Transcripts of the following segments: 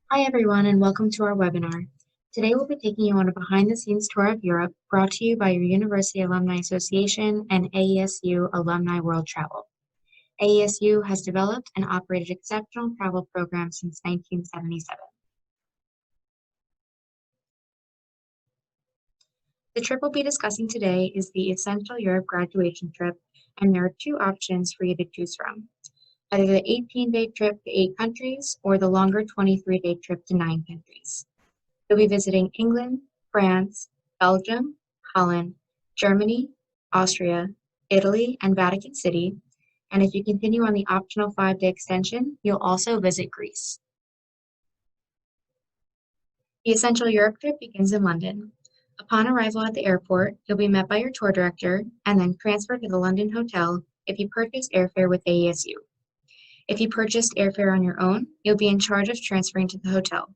Hi everyone and welcome to our webinar. Today we'll be taking you on a behind-the-scenes tour of Europe brought to you by your University Alumni Association and AESU Alumni World Travel. AESU has developed and operated exceptional travel programs since 1977. The trip we'll be discussing today is the Essential Europe graduation trip, and there are two options for you to choose from. Either the 18-day trip to 8 countries or the longer 23-day trip to 9 countries. You'll be visiting England, France, Belgium, Holland, Germany, Austria, Italy, and Vatican City. And if you continue on the optional 5-day extension, you'll also visit Greece. The Essential Europe trip begins in London. Upon arrival at the airport, you'll be met by your tour director and then transferred to the London hotel if you purchase airfare with AESU. If you purchased airfare on your own, you'll be in charge of transferring to the hotel.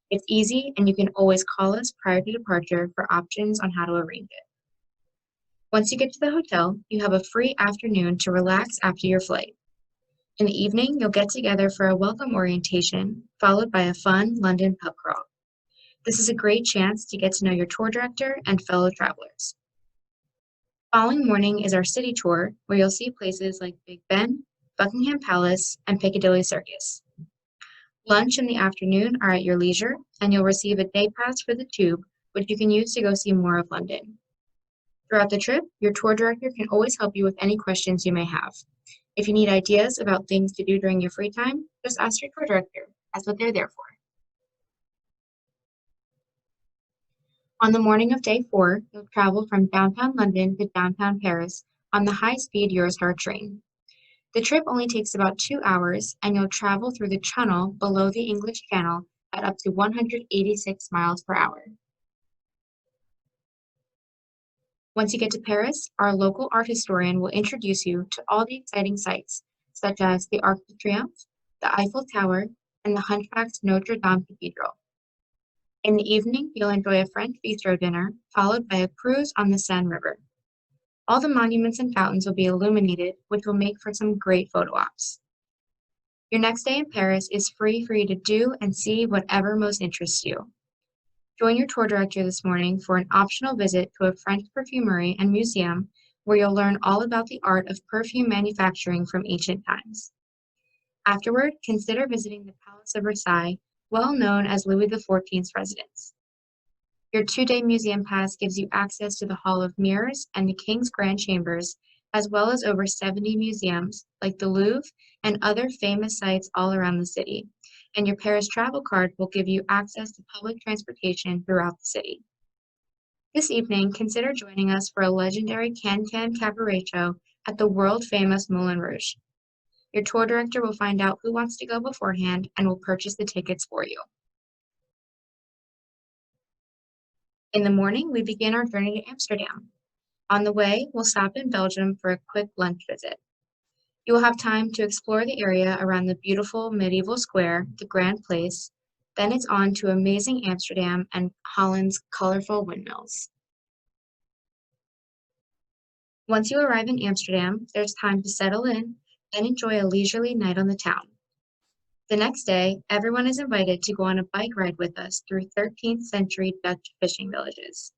It's easy, and you can always call us prior to departure for options on how to arrange it. Once you get to the hotel, you have a free afternoon to relax after your flight. In the evening, you'll get together for a welcome orientation, followed by a fun London pub crawl. This is a great chance to get to know your tour director and fellow travelers. Following morning is our city tour, where you'll see places like Big Ben, Buckingham Palace, and Piccadilly Circus. Lunch and the afternoon are at your leisure, and you'll receive a day pass for the tube, which you can use to go see more of London. Throughout the trip, your tour director can always help you with any questions you may have. If you need ideas about things to do during your free time, just ask your tour director. That's what they're there for. On the morning of day 4, you'll travel from downtown London to downtown Paris on the high-speed Eurostar train. The trip only takes about 2 hours, and you'll travel through the channel below the English Channel at up to 186 miles per hour. Once you get to Paris, our local art historian will introduce you to all the exciting sights, such as the Arc de Triomphe, the Eiffel Tower, and the Hunchback's Notre Dame Cathedral. In the evening, you'll enjoy a French bistro dinner, followed by a cruise on the Seine River. All the monuments and fountains will be illuminated, which will make for some great photo ops. Your next day in Paris is free for you to do and see whatever most interests you. Join your tour director this morning for an optional visit to a French perfumery and museum where you'll learn all about the art of perfume manufacturing from ancient times. Afterward, consider visiting the Palace of Versailles, well known as Louis XIV's residence. Your 2-day museum pass gives you access to the Hall of Mirrors and the King's Grand Chambers, as well as over 70 museums, like the Louvre and other famous sites all around the city. And your Paris travel card will give you access to public transportation throughout the city. This evening, consider joining us for a legendary can-can cabaret show at the world-famous Moulin Rouge. Your tour director will find out who wants to go beforehand and will purchase the tickets for you. In the morning, we begin our journey to Amsterdam. On the way, we'll stop in Belgium for a quick lunch visit. You will have time to explore the area around the beautiful medieval square, the Grand Place. Then it's on to amazing Amsterdam and Holland's colorful windmills. Once you arrive in Amsterdam, there's time to settle in and enjoy a leisurely night on the town. The next day, everyone is invited to go on a bike ride with us through 13th century Dutch fishing villages.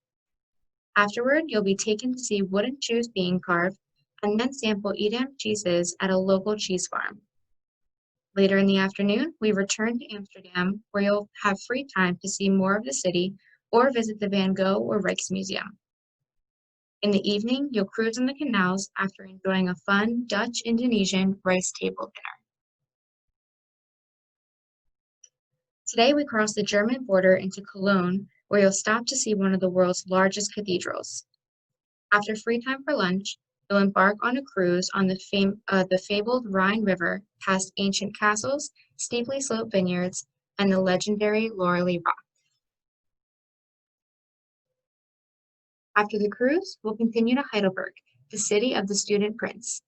Afterward, you'll be taken to see wooden shoes being carved and then sample Edam cheeses at a local cheese farm. Later in the afternoon, we return to Amsterdam, where you'll have free time to see more of the city or visit the Van Gogh or Rijksmuseum. In the evening, you'll cruise on the canals after enjoying a fun Dutch-Indonesian rice table dinner. Today, we cross the German border into Cologne, where you'll stop to see one of the world's largest cathedrals. After free time for lunch, you'll embark on a cruise on the fabled Rhine River past ancient castles, steeply sloped vineyards, and the legendary Loreley Rock. After the cruise, we'll continue to Heidelberg, the city of the student prince.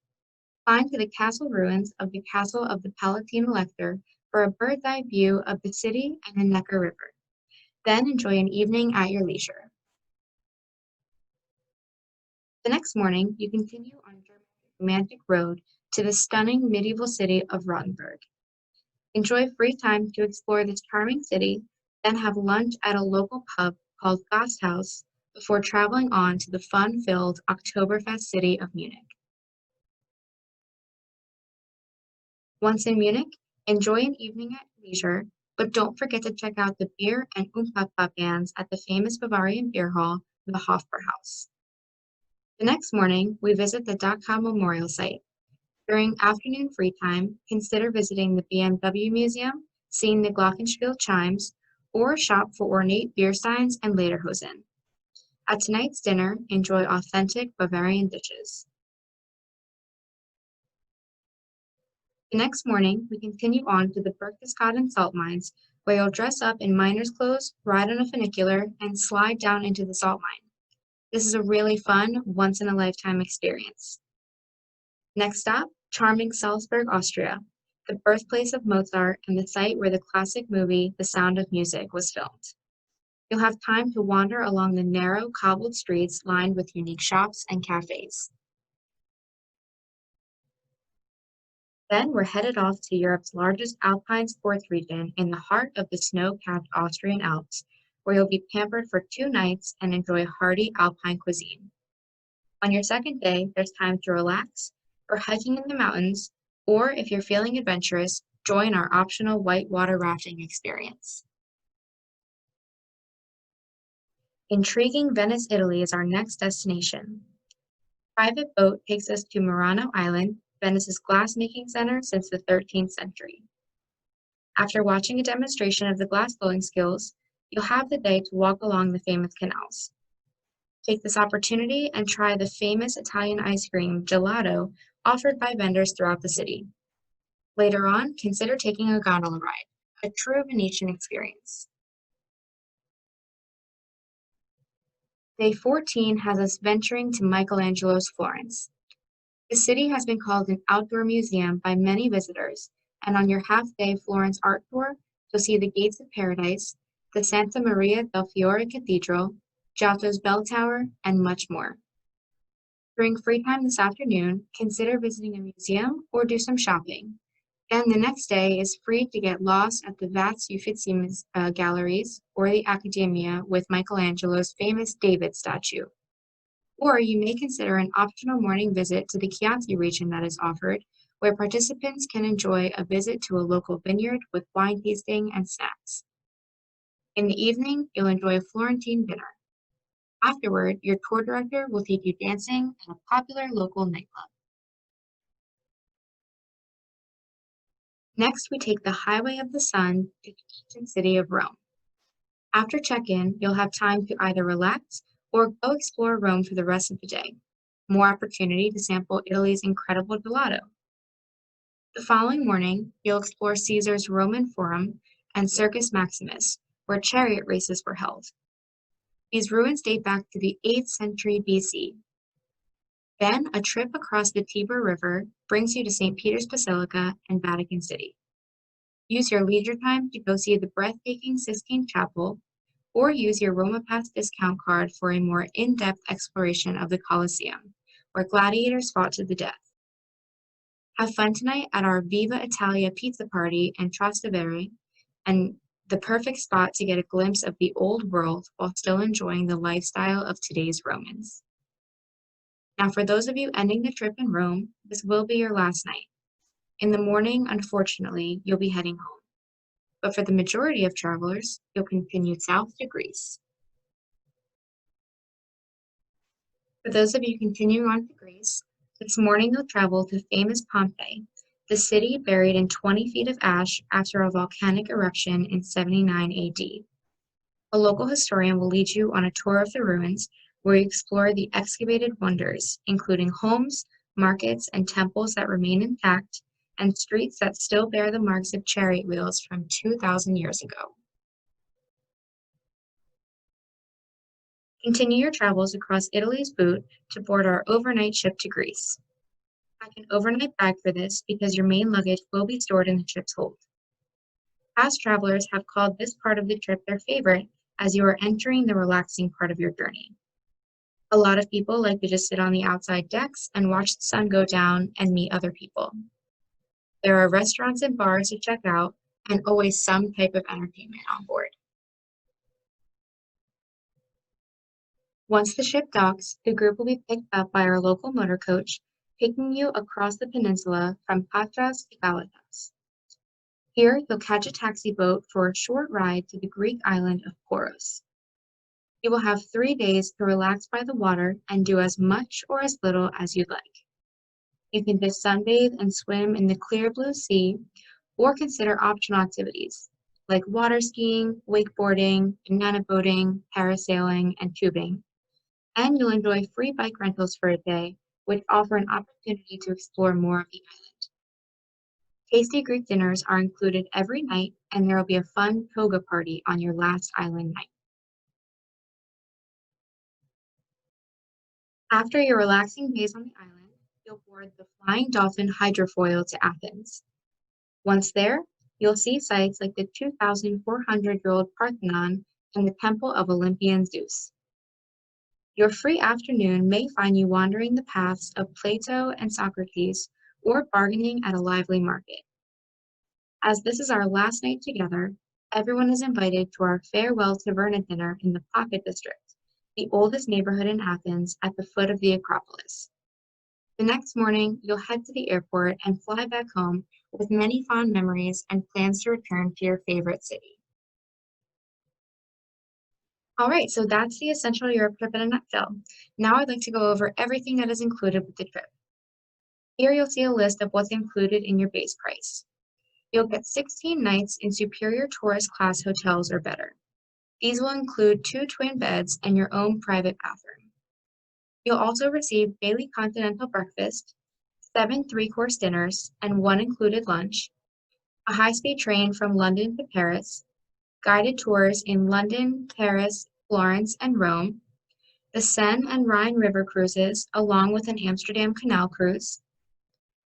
Climb to the castle ruins of the Castle of the Palatine Elector for a bird's-eye view of the city and the Neckar River. Then enjoy an evening at your leisure. The next morning, you continue on Germany's romantic road to the stunning medieval city of Rottenburg. Enjoy free time to explore this charming city, then have lunch at a local pub called Gasthaus before traveling on to the fun-filled Oktoberfest city of Munich. Once in Munich, enjoy an evening at leisure, but don't forget to check out the beer and Umpa bands at the famous Bavarian beer hall, the Hofbrauhaus. The next morning, we visit the Dachau Memorial Site. During afternoon free time, consider visiting the BMW Museum, seeing the Glockenspiel chimes, or shop for ornate beer steins and lederhosen. At tonight's dinner, enjoy authentic Bavarian dishes. The next morning, we continue on to the Berchtesgaden salt mines, where you'll dress up in miner's clothes, ride on a funicular, and slide down into the salt mine. This is a really fun, once-in-a-lifetime experience. Next stop, charming Salzburg, Austria, the birthplace of Mozart and the site where the classic movie The Sound of Music was filmed. You'll have time to wander along the narrow, cobbled streets lined with unique shops and cafes. Then we're headed off to Europe's largest alpine sports region in the heart of the snow-capped Austrian Alps, where you'll be pampered for 2 nights and enjoy hearty alpine cuisine. On your second day, there's time to relax, or hiking in the mountains, or if you're feeling adventurous, join our optional whitewater rafting experience. Intriguing Venice, Italy is our next destination. Private boat takes us to Murano Island, Venice's glass-making center since the 13th century. After watching a demonstration of the glass-blowing skills, you'll have the day to walk along the famous canals. Take this opportunity and try the famous Italian ice cream, gelato, offered by vendors throughout the city. Later on, consider taking a gondola ride, a true Venetian experience. Day 14 has us venturing to Michelangelo's Florence. The city has been called an outdoor museum by many visitors, and on your half-day Florence art tour, you'll see the Gates of Paradise, the Santa Maria del Fiore Cathedral, Giotto's Bell Tower, and much more. During free time this afternoon, consider visiting a museum or do some shopping. Then the next day is free to get lost at the Vats Uffizi's galleries or the Accademia with Michelangelo's famous David statue. Or you may consider an optional morning visit to the Chianti region that is offered, where participants can enjoy a visit to a local vineyard with wine tasting and snacks. In the evening, you'll enjoy a Florentine dinner. Afterward, your tour director will take you dancing at a popular local nightclub. Next, we take the Highway of the Sun to the ancient city of Rome. After check-in, you'll have time to either relax or go explore Rome for the rest of the day. More opportunity to sample Italy's incredible gelato. The following morning, you'll explore Caesar's Roman Forum and Circus Maximus, where chariot races were held. These ruins date back to the 8th century BC. Then, a trip across the Tiber River brings you to St. Peter's Basilica and Vatican City. Use your leisure time to go see the breathtaking Sistine Chapel, or use your Roma Pass discount card for a more in-depth exploration of the Colosseum, where gladiators fought to the death. Have fun tonight at our Viva Italia pizza party in Trastevere, and the perfect spot to get a glimpse of the old world while still enjoying the lifestyle of today's Romans. Now, for those of you ending the trip in Rome, this will be your last night. In the morning, unfortunately, you'll be heading home. But for the majority of travelers, you'll continue south to Greece. For those of you continuing on to Greece, this morning you'll travel to famous Pompeii, the city buried in 20 feet of ash after a volcanic eruption in 79 AD. A local historian will lead you on a tour of the ruins where you explore the excavated wonders, including homes, markets, and temples that remain intact, and streets that still bear the marks of chariot wheels from 2,000 years ago. Continue your travels across Italy's boot to board our overnight ship to Greece. Pack an overnight bag for this because your main luggage will be stored in the ship's hold. Past travelers have called this part of the trip their favorite as you are entering the relaxing part of your journey. A lot of people like to just sit on the outside decks and watch the sun go down and meet other people. There are restaurants and bars to check out, and always some type of entertainment on board. Once the ship docks, the group will be picked up by our local motor coach, taking you across the peninsula from Patras to Galatas. Here, you'll catch a taxi boat for a short ride to the Greek island of Poros. You will have 3 days to relax by the water and do as much or as little as you'd like. You can just sunbathe and swim in the clear blue sea, or consider optional activities like water skiing, wakeboarding, banana boating, parasailing, and tubing. And you'll enjoy free bike rentals for a day, which offer an opportunity to explore more of the island. Tasty Greek dinners are included every night, and there will be a fun toga party on your last island night. After your relaxing days on the island, you'll board the Flying Dolphin hydrofoil to Athens. Once there, you'll see sites like the 2,400-year-old Parthenon and the Temple of Olympian Zeus. Your free afternoon may find you wandering the paths of Plato and Socrates, or bargaining at a lively market. As this is our last night together, everyone is invited to our farewell taverna dinner in the Pocket District, the oldest neighborhood in Athens at the foot of the Acropolis. The next morning, you'll head to the airport and fly back home with many fond memories and plans to return to your favorite city. All right, so that's the Essential Europe trip in a nutshell. Now I'd like to go over everything that is included with the trip. Here you'll see a list of what's included in your base price. You'll get 16 nights in superior tourist class hotels or better. These will include 2 twin beds and your own private bathroom. You'll also receive daily continental breakfast, 7 3-course dinners, and 1 included lunch, a high-speed train from London to Paris, guided tours in London, Paris, Florence, and Rome, the Seine and Rhine river cruises, along with an Amsterdam canal cruise,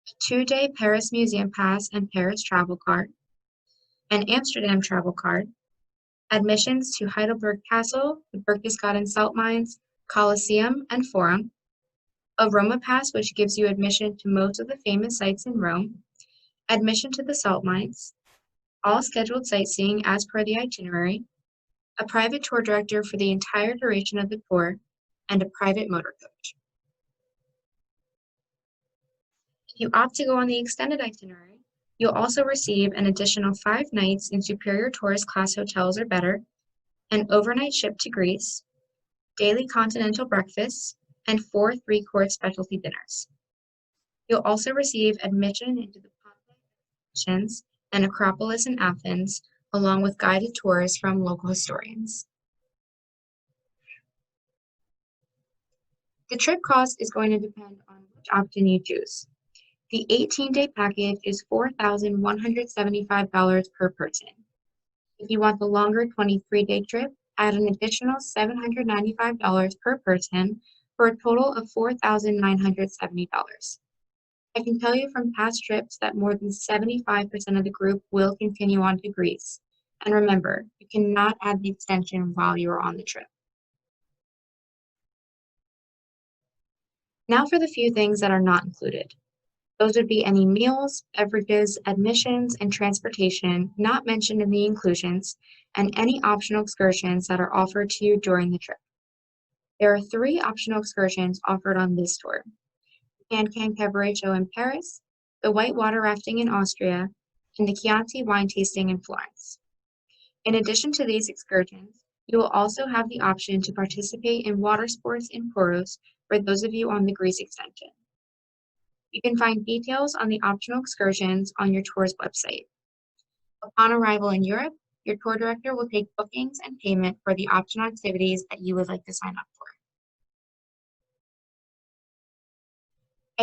a 2-day Paris museum pass and Paris travel card, an Amsterdam travel card, admissions to Heidelberg Castle, the Berchtesgaden salt mines, Colosseum, and Forum, a Roma pass which gives you admission to most of the famous sites in Rome, admission to the salt mines, all scheduled sightseeing as per the itinerary, a private tour director for the entire duration of the tour, and a private motor coach. If you opt to go on the extended itinerary, you'll also receive an additional 5 nights in superior tourist class hotels or better, an overnight ship to Greece, daily continental breakfasts, and 4 3-course specialty dinners. You'll also receive admission into the Pompeii and Acropolis in Athens, along with guided tours from local historians. The trip cost is going to depend on which option you choose. The 18-day package is $4,175 per person. If you want the longer 23-day trip, add an additional $795 per person for a total of $4,970. I can tell you from past trips that more than 75% of the group will continue on to Greece. And remember, you cannot add the extension while you are on the trip. Now for the few things that are not included. Those would be any meals, beverages, admissions, and transportation not mentioned in the inclusions, and any optional excursions that are offered to you during the trip. There are 3 optional excursions offered on this tour: the Can Cabaret Show in Paris, the whitewater rafting in Austria, and the Chianti wine tasting in Florence. In addition to these excursions, you will also have the option to participate in water sports in Poros for those of you on the Greece extension. You can find details on the optional excursions on your tour's website. Upon arrival in Europe, your tour director will take bookings and payment for the optional activities that you would like to sign up for.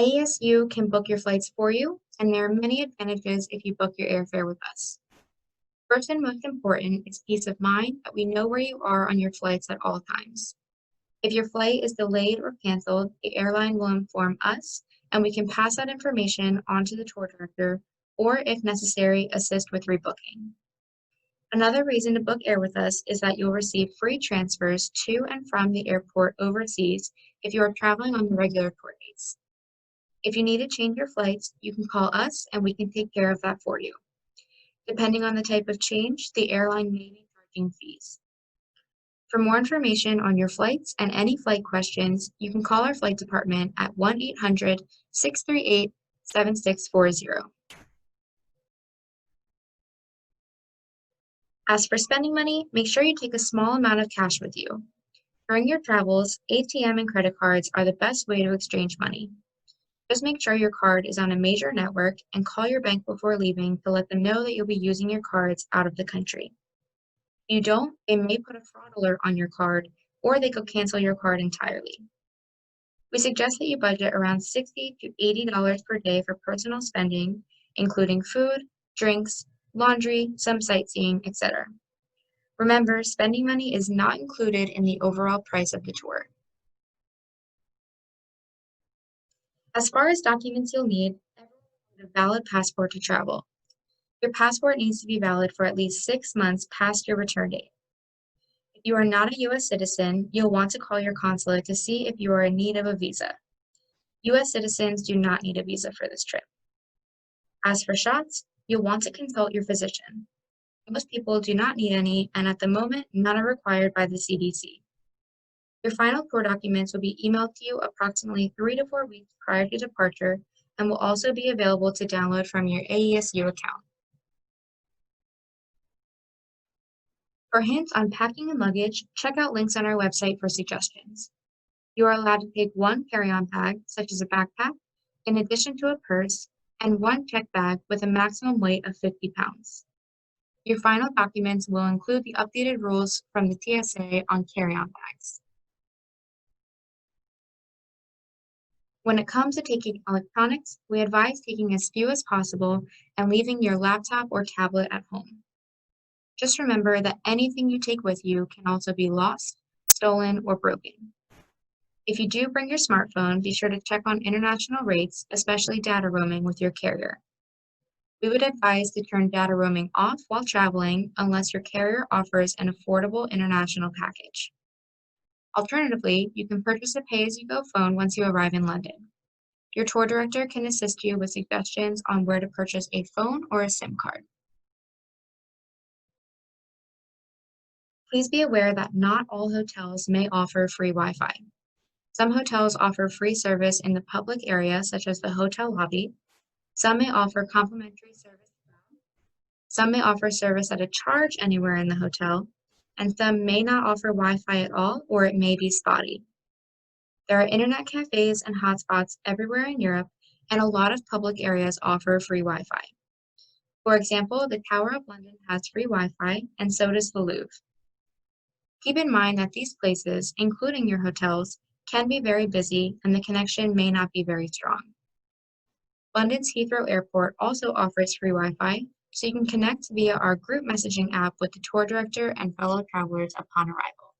AESU can book your flights for you, and there are many advantages if you book your airfare with us. First and most important is peace of mind that we know where you are on your flights at all times. If your flight is delayed or canceled, the airline will inform us, and we can pass that information on to the tour director, or if necessary, assist with rebooking. Another reason to book air with us is that you'll receive free transfers to and from the airport overseas if you are traveling on the regular tour dates. If you need to change your flights, you can call us and we can take care of that for you. Depending on the type of change, the airline may be charging fees. For more information on your flights and any flight questions, you can call our flight department at 1-800-638-7640. As for spending money, make sure you take a small amount of cash with you. During your travels, ATM and credit cards are the best way to exchange money. Just make sure your card is on a major network and call your bank before leaving to let them know that you'll be using your cards out of the country. If you don't, they may put a fraud alert on your card, or they could cancel your card entirely. We suggest that you budget around $60 to $80 per day for personal spending, including food, drinks, laundry, some sightseeing, etc. Remember, spending money is not included in the overall price of the tour. As far as documents you'll need, everyone needs a valid passport to travel. Your passport needs to be valid for at least 6 months past your return date. If you are not a U.S. citizen, you'll want to call your consulate to see if you are in need of a visa. U.S. citizens do not need a visa for this trip. As for shots, you'll want to consult your physician. Most people do not need any, and at the moment, none are required by the CDC. Your final tour documents will be emailed to you approximately 3 to 4 weeks prior to departure and will also be available to download from your AESU account. For hints on packing and luggage, check out links on our website for suggestions. You are allowed to take one carry-on bag, such as a backpack, in addition to a purse, and one check bag with a maximum weight of 50 pounds. Your final documents will include the updated rules from the TSA on carry-on bags. When it comes to taking electronics, we advise taking as few as possible and leaving your laptop or tablet at home. Just remember that anything you take with you can also be lost, stolen, or broken. If you do bring your smartphone, be sure to check on international rates, especially data roaming with your carrier. We would advise to turn data roaming off while traveling unless your carrier offers an affordable international package. Alternatively, you can purchase a pay-as-you-go phone once you arrive in London. Your tour director can assist you with suggestions on where to purchase a phone or a SIM card. Please be aware that not all hotels may offer free Wi-Fi. Some hotels offer free service in the public area, such as the hotel lobby. Some may offer complimentary service. Some may offer service at a charge anywhere in the hotel, and some may not offer Wi-Fi at all, or it may be spotty. There are internet cafes and hotspots everywhere in Europe, and a lot of public areas offer free Wi-Fi. For example, the Tower of London has free Wi-Fi, and so does the Louvre. Keep in mind that these places, including your hotels, can be very busy, and the connection may not be very strong. London's Heathrow Airport also offers free Wi-Fi, so you can connect via our group messaging app with the tour director and fellow travelers upon arrival.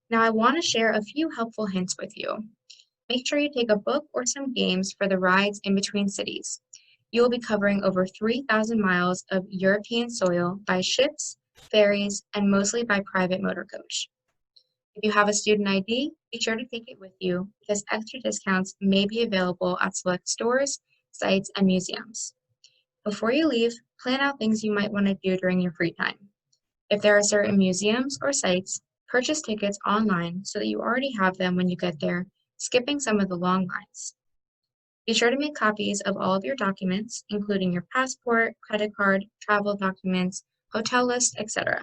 Now I want to share a few helpful hints with you. Make sure you take a book or some games for the rides in between cities. You will be covering over 3,000 miles of European soil by ships, ferries, and mostly by private motor coach. If you have a student ID, be sure to take it with you because extra discounts may be available at select stores, sites, and museums. Before you leave, plan out things you might want to do during your free time. If there are certain museums or sites, purchase tickets online so that you already have them when you get there, skipping some of the long lines. Be sure to make copies of all of your documents, including your passport, credit card, travel documents, hotel list, etc.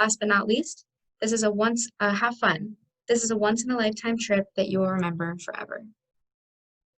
Last but not least, have fun. This is a once-in-a-lifetime trip that you will remember forever.